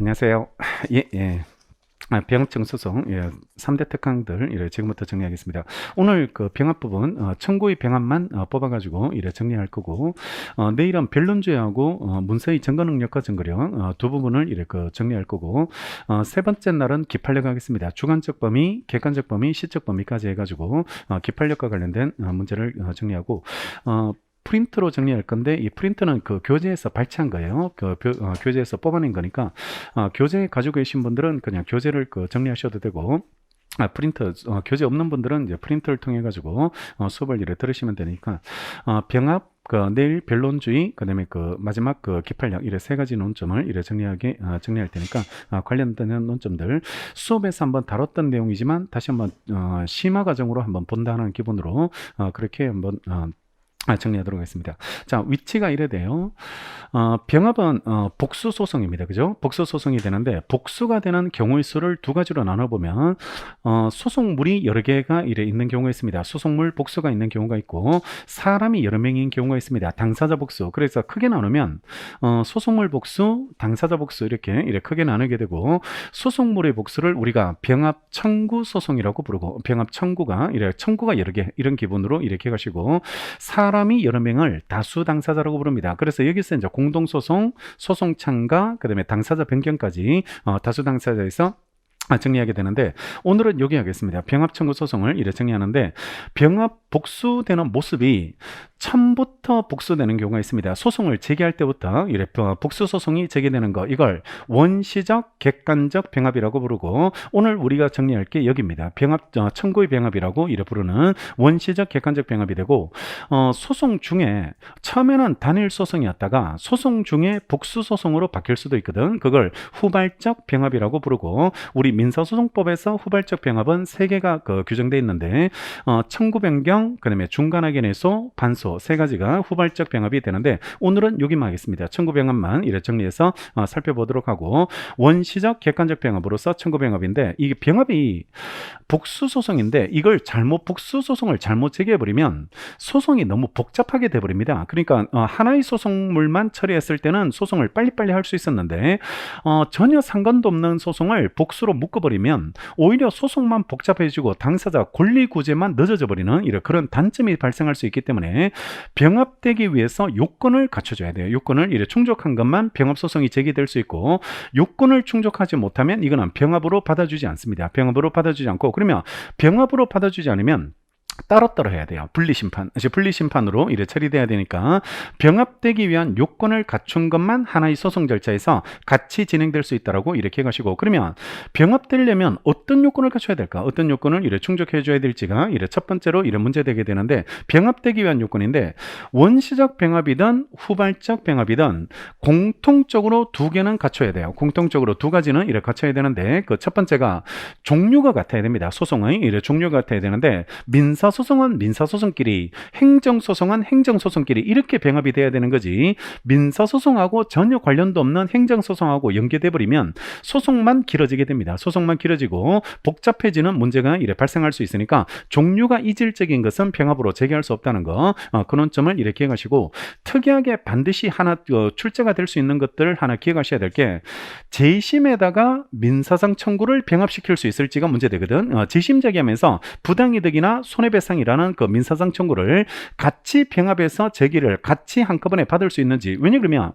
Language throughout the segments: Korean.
안녕하세요. 예. 병합청 소송 3대 특강들 지금부터 정리하겠습니다. 오늘 그 병합 부분 청구의 병합만 뽑아가지고 정리할 거고, 내일은 변론주의하고 문서의 증거 능력과 증거력 두 부분을 정리할 거고, 세 번째 날은 기판력 하겠습니다. 주관적 범위, 객관적 범위, 시적 범위까지 해가지고 기판력과 관련된 문제를 정리하고, 프린트로 정리할 건데, 이 프린트는 그 교재에서 발췌한 거예요. 교재에서 뽑아낸 거니까 교재 가지고 계신 분들은 그냥 교재를 정리하셔도 되고, 프린터 교재 없는 분들은 이제 프린터를 통해 가지고 수업을 들으시면 되니까, 병합, 내일 변론주의, 그다음에 마지막 기판력, 이래 세 가지 논점을 정리할 테니까, 관련된 논점들 수업에서 한번 다뤘던 내용이지만 다시 한번 심화 과정으로 한번 본다는 기분으로 그렇게 한번 정리하도록 하겠습니다. 자, 위치가 이래 돼요. 병합은 복수 소송입니다. 그죠? 복수 소송이 되는데, 복수가 되는 경우의 수를 두 가지로 나눠보면 소송물이 여러 개가 있는 경우가 있습니다. 소송물 복수가 있는 경우가 있고, 사람이 여러 명인 경우가 있습니다. 당사자 복수. 그래서 크게 나누면 소송물 복수, 당사자 복수 이렇게 크게 나누게 되고, 소송물의 복수를 우리가 병합 청구 소송이라고 부르고, 병합 청구가 여러 개 이런 기분으로 이렇게 가시고, 사람이 여러 명을 다수 당사자라고 부릅니다. 그래서 여기서 이제 공동소송, 소송창가, 그 다음에 당사자 변경까지 다수 당사자에서 정리하게 되는데, 오늘은 여기 하겠습니다. 병합 청구 소송을 정리하는데, 병합 복수되는 모습이 처음부터 복수되는 경우가 있습니다. 소송을 제기할 때부터 복수 소송이 제기되는 거, 이걸 원시적 객관적 병합이라고 부르고, 오늘 우리가 정리할 게 여기입니다. 병합 청구의 병합이라고 부르는 원시적 객관적 병합이 되고, 소송 중에 처음에는 단일 소송이었다가 소송 중에 복수 소송으로 바뀔 수도 있거든. 그걸 후발적 병합이라고 부르고, 우리 민사소송법에서 후발적 병합은 3개가 규정되어 있는데, 청구 변경, 그 다음에 중간하게 내소, 반소 세 가지가 후발적 병합이 되는데, 오늘은 여기만 하겠습니다. 청구 병합만 정리해서 살펴보도록 하고, 원시적 객관적 병합으로서 청구 병합인데, 이게 병합이 복수 소송인데, 이걸 복수 소송을 잘못 제기해버리면 소송이 너무 복잡하게 돼버립니다. 그러니까 하나의 소송물만 처리했을 때는 소송을 빨리빨리 할 수 있었는데, 전혀 상관도 없는 소송을 복수로 묶어버리면 오히려 소송만 복잡해지고 당사자 권리 구제만 늦어져 버리는 그런 단점이 발생할 수 있기 때문에, 병합되기 위해서 요건을 갖춰줘야 돼요. 요건을 충족한 것만 병합 소송이 제기될 수 있고, 요건을 충족하지 못하면 이거는 병합으로 받아주지 않습니다. 병합으로 받아주지 않고, 그러면 병합으로 받아주지 않으면 따로따로 해야 돼요. 분리심판으로 처리돼야 되니까, 병합되기 위한 요건을 갖춘 것만 하나의 소송 절차에서 같이 진행될 수 있다라고 이렇게 가시고, 그러면 병합되려면 어떤 요건을 갖춰야 될까? 어떤 요건을 충족해 줘야 될지가 첫 번째로 문제되게 되는데, 병합되기 위한 요건인데, 원시적 병합이든 후발적 병합이든 공통적으로 2개는 갖춰야 돼요. 공통적으로 2가지는 갖춰야 되는데, 그 첫 번째가 종류가 같아야 됩니다. 소송의 종류가 같아야 되는데, 민사소송은 민사소송끼리, 행정소송은 행정소송끼리 이렇게 병합이 돼야 되는 거지, 민사소송하고 전혀 관련도 없는 행정소송하고 연계돼 버리면 소송만 길어지게 됩니다. 소송만 길어지고 복잡해지는 문제가 발생할 수 있으니까, 종류가 이질적인 것은 병합으로 제기할 수 없다는 거, 그 논점을 기억하시고, 특이하게 반드시 하나 출제가 될 수 있는 것들을 하나 기억하셔야 될 게, 재심에다가 민사상 청구를 병합시킬 수 있을지가 문제되거든. 재심 제기하면서 부당이득이나 손해배상이라는 그 민사상 청구를 같이 병합해서 제기를 같이 한꺼번에 받을 수 있는지. 왜냐 그러면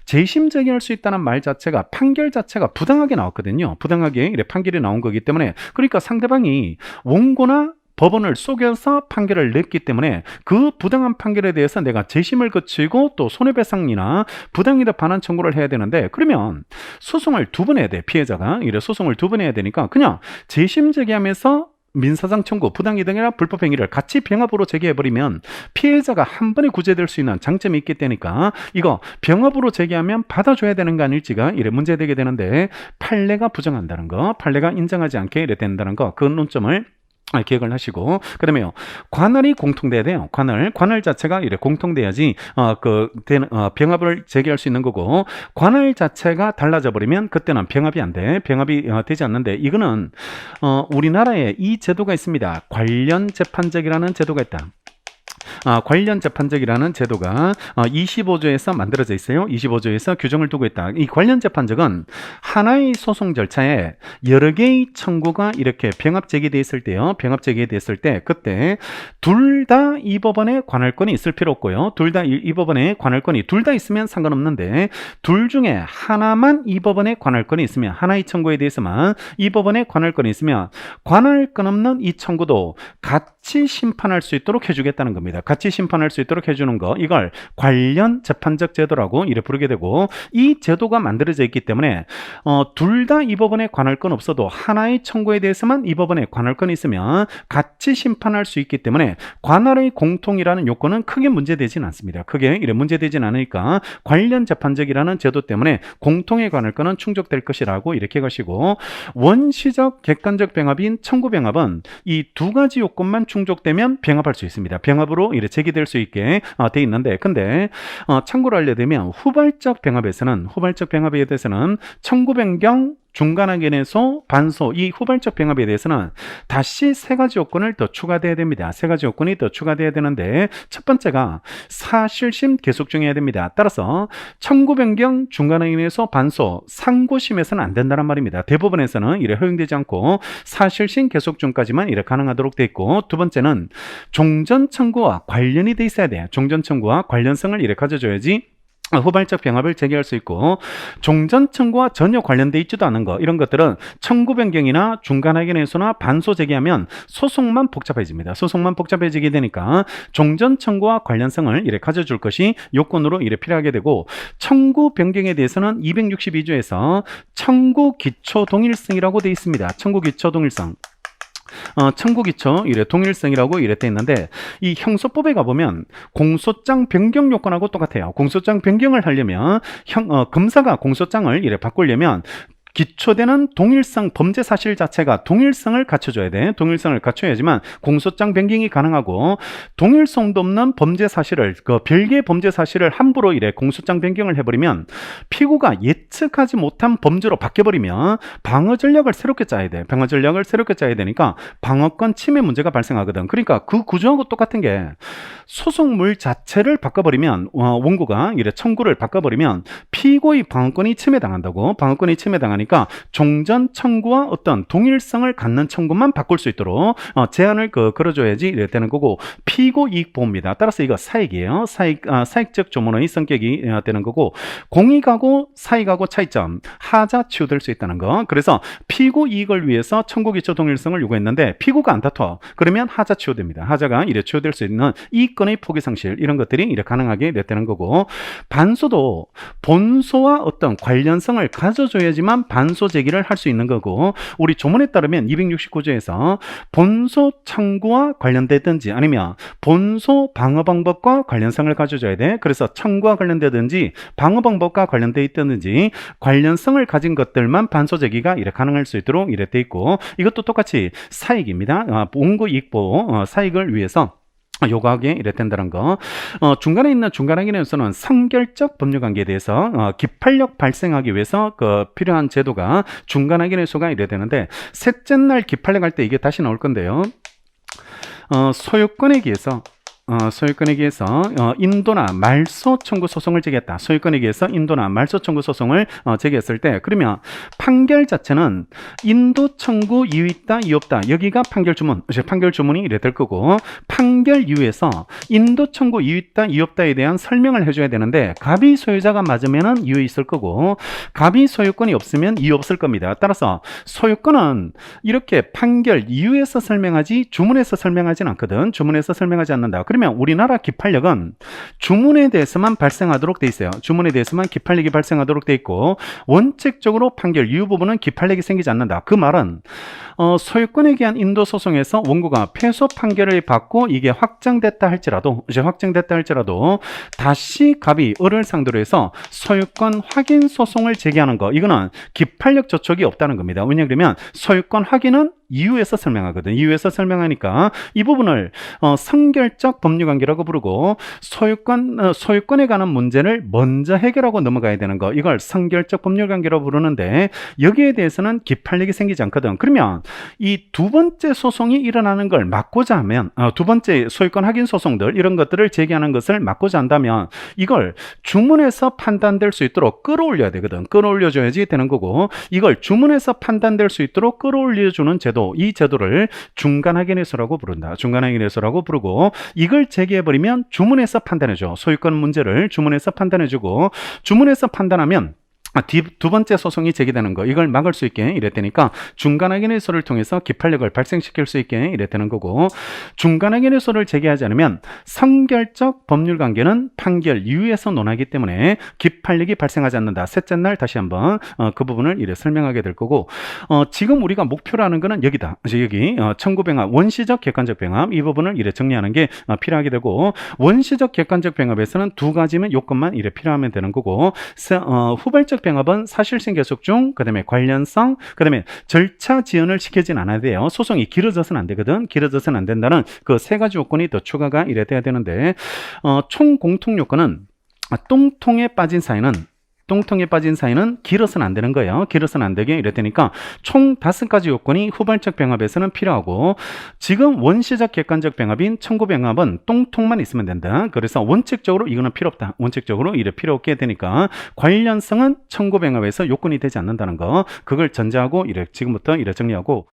재심 제기할 수 있다는 말 자체가, 판결 자체가 부당하게 나왔거든요. 부당하게 판결이 나온 거기 때문에, 그러니까 상대방이 원고나 법원을 속여서 판결을 냈기 때문에, 그 부당한 판결에 대해서 내가 재심을 거치고 또 손해배상이나 부당이득 반환 청구를 해야 되는데, 그러면 소송을 2번 해야 돼. 피해자가 소송을 2번 해야 되니까, 그냥 재심 제기하면서 민사상 청구, 부당이득이나 불법행위를 같이 병합으로 제기해버리면 피해자가 한 번에 구제될 수 있는 장점이 있기 때문에, 이거 병합으로 제기하면 받아줘야 되는 거 아닐지가 문제되게 되는데, 판례가 부정한다는 거, 판례가 인정하지 않게 된다는 거, 그 논점을 기억을 하시고, 그 다음에요, 관할이 공통돼야 돼요. 관할 자체가 공통돼야지 병합을 제기할 수 있는 거고, 관할 자체가 달라져 버리면 그때는 병합이 안 돼. 병합이 되지 않는데, 이거는 우리나라에 이 제도가 있습니다. 관련 재판적이라는 제도가 있다. 관련 재판적이라는 제도가 25조에서 만들어져 있어요. 25조에서 규정을 두고 있다. 이 관련 재판적은 하나의 소송 절차에 여러 개의 청구가 이렇게 병합 제기되어 있을 때요. 병합 제기됐을 때 그때 둘 다 이 법원에 관할권이 있을 필요 없고요. 둘 다 이 법원에 관할권이 둘 다 있으면 상관없는데 둘 중에 하나만 이 법원에 관할권이 있으면 하나의 청구에 대해서만 이 법원에 관할권이 있으면 관할권 없는 이 청구도 같이 심판할 수 있도록 해주겠다는 겁니다. 같이 심판할 수 있도록 해주는 거 이걸 관련 재판적 제도라고 이래 부르게 되고 이 제도가 만들어져 있기 때문에 둘 다 이 법원에 관할권 없어도 하나의 청구에 대해서만 이 법원에 관할권이 있으면 같이 심판할 수 있기 때문에 관할의 공통이라는 요건은 크게 문제되지는 않습니다. 크게 이래 문제되지는 않으니까 관련 재판적이라는 제도 때문에 공통의 관할권은 충족될 것이라고 이렇게 가시고 원시적 객관적 병합인 청구 병합은 이 두 가지 요건만 충족되면 병합할 수 있습니다. 병합으로 이래 제기될 수 있게 돼 있는데 근데 참고로 알려드리면 후발적 병합에 대해서는 청구 변경 중간하견에서 반소 이 후발적 병합에 대해서는 다시 세 가지 요건을 더 추가돼야 됩니다. 세 가지 요건이 더 추가돼야 되는데 첫 번째가 사실심 계속 중해야 됩니다. 따라서 청구 변경 중간하견에서 반소 상고심에서는 안 된다는 말입니다. 대법원에서는 이래 허용되지 않고 사실심 계속 중까지만 이래 가능하도록 돼 있고 두 번째는 종전 청구와 관련이 돼 있어야 돼요. 종전 청구와 관련성을 이래 가져줘야지 후발적 병합을 제기할 수 있고 종전 청구와 전혀 관련돼 있지도 않은 거 이런 것들은 청구 변경이나 중간하견에서나 반소 제기하면 소송만 복잡해집니다. 소송만 복잡해지게 되니까 종전 청구와 관련성을 이래 가져줄 것이 요건으로 이래 필요하게 되고 청구 변경에 대해서는 262조에서 청구 기초 동일성이라고 돼 있습니다. 청구 기초 동일성. 청구기초 이래 동일성이라고 이래 돼 있는데 이 형소법에 가보면 공소장 변경 요건하고 똑같아요. 공소장 변경을 하려면 검사가 공소장을 이래 바꾸려면 기초되는 동일성 범죄 사실 자체가 동일성을 갖춰줘야 돼. 동일성을 갖춰야지만 공소장 변경이 가능하고 동일성도 없는 범죄 사실을 별개의 범죄 사실을 함부로 이래 공소장 변경을 해버리면 피고가 예측하지 못한 범죄로 바뀌어버리면 방어 전략을 새롭게 짜야 돼. 방어 전략을 새롭게 짜야 되니까 방어권 침해 문제가 발생하거든. 그러니까 그 구조하고 똑같은 게 소송물 자체를 바꿔버리면 원고가 이래 청구를 바꿔버리면 피고의 방어권이 침해당한다고. 방어권이 침해당하니까 종전 청구와 어떤 동일성을 갖는 청구만 바꿀 수 있도록 제한을 걸어줘야지 이래 되는 거고 피고 이익 보호입니다. 따라서 이거 사익이에요. 사익적 조문의 성격이 되는 거고 공익하고 사익하고 차이점 하자 치유될 수 있다는 거. 그래서 피고 이익을 위해서 청구 기초 동일성을 요구했는데 피고가 안 다퉈. 그러면 하자 치유됩니다. 하자가 이래 치유될 수 있는 이익권의 포기 상실 이런 것들이 이래 가능하게 되는 거고 반소도 본소와 어떤 관련성을 가져줘야지만 반소 제기를 할 수 있는 거고 우리 조문에 따르면 269조에서 본소 청구와 관련되든지 아니면 본소 방어 방법과 관련성을 가져줘야 돼. 그래서 청구와 관련되든지 방어 방법과 관련돼 있든지 관련성을 가진 것들만 반소 제기가 이래 가능할 수 있도록 이래 돼 있고 이것도 똑같이 사익입니다. 원고 이익보호 사익을 위해서 요구하게 이래 된다는 거. 중간에 있는 중간하견에서는 선결적 법률관계에 대해서 기판력 발생하기 위해서 필요한 제도가 중간하견에서가 이래 되는데 셋째 날 기판력 할 때 이게 다시 나올 건데요. 소유권에 기해서 인도나 말소 청구 소송을 제기했다. 소유권에 의해서 인도나 말소 청구 소송을 제기했을 때 그러면 판결 자체는 인도 청구 이유 있다 이유 없다 여기가 판결 주문이 이래 될 거고 판결 이유에서 인도 청구 이유 있다 이유 없다에 대한 설명을 해줘야 되는데 갑이 소유자가 맞으면은 이유 있을 거고 갑이 소유권이 없으면 이유 없을 겁니다. 따라서 소유권은 이렇게 판결 이유에서 설명하지 주문에서 설명하지는 않거든. 주문에서 설명하지 않는다. 그러면 우리나라 기판력은 주문에 대해서만 발생하도록 돼 있어요. 주문에 대해서만 기판력이 발생하도록 돼 있고 원칙적으로 판결 이유 부분은 기판력이 생기지 않는다. 그 말은 소유권에 대한 인도 소송에서 원고가 패소 판결을 받고 이게 확정됐다 할지라도 다시 갑이 을을 상대로 해서 소유권 확인 소송을 제기하는 거 이거는 기판력 저촉이 없다는 겁니다. 왜냐하면 소유권 확인은 이유에서 설명하거든. 이유에서 설명하니까 이 부분을 선결적 법률관계라고 부르고 소유권에 관한 문제를 먼저 해결하고 넘어가야 되는 거 이걸 선결적 법률관계라고 부르는데 여기에 대해서는 기판력이 생기지 않거든. 그러면 이 두 번째 소송이 일어나는 걸 막고자 하면 두 번째 소유권 확인 소송들 이런 것들을 제기하는 것을 막고자 한다면 이걸 주문에서 판단될 수 있도록 끌어올려야 되거든. 끌어올려줘야지 되는 거고 이걸 주문에서 판단될 수 있도록 끌어올려주는 제도 이 제도를 중간확인회소라고 부른다. 중간확인회소라고 부르고 이걸 제기해버리면 주문에서 판단해줘. 소유권 문제를 주문에서 판단해주고 주문에서 판단하면 두 번째 소송이 제기되는 거 이걸 막을 수 있게 이랬다니까 중간확인회소를 통해서 기판력을 발생시킬 수 있게 이랬다는 거고 중간확인회소를 제기하지 않으면 선결적 법률관계는 판결 이후에서 논하기 때문에 기판력이 발생하지 않는다. 셋째 날 다시 한번 그 부분을 이래 설명하게 될 거고 지금 우리가 목표로 하는 거는 여기다. 여기 청구병합 원시적 객관적 병합 이 부분을 이래 정리하는 게 필요하게 되고 원시적 객관적 병합에서는 두 가지면 요건만 이래 필요하면 되는 거고 후발적 병합은 사실상 계속 중, 그 다음에 관련성, 그 다음에 절차 지연을 시키진 않아야 돼요. 소송이 길어져서는 안 되거든. 길어져서는 안 된다는 그 세 가지 요건이 더 추가가 이래 돼야 되는데 총 공통 요건은 똥통에 빠진 사이는 길어서는 안 되는 거예요. 길어서는 안 되게 이랬다니까 총 5가지 요건이 후발적 병합에서는 필요하고 지금 원시적 객관적 병합인 청구 병합은 똥통만 있으면 된다. 그래서 원칙적으로 이거는 필요 없다. 원칙적으로 이래 필요 없게 되니까 관련성은 청구 병합에서 요건이 되지 않는다는 거 그걸 전제하고 이래 지금부터 이래 정리하고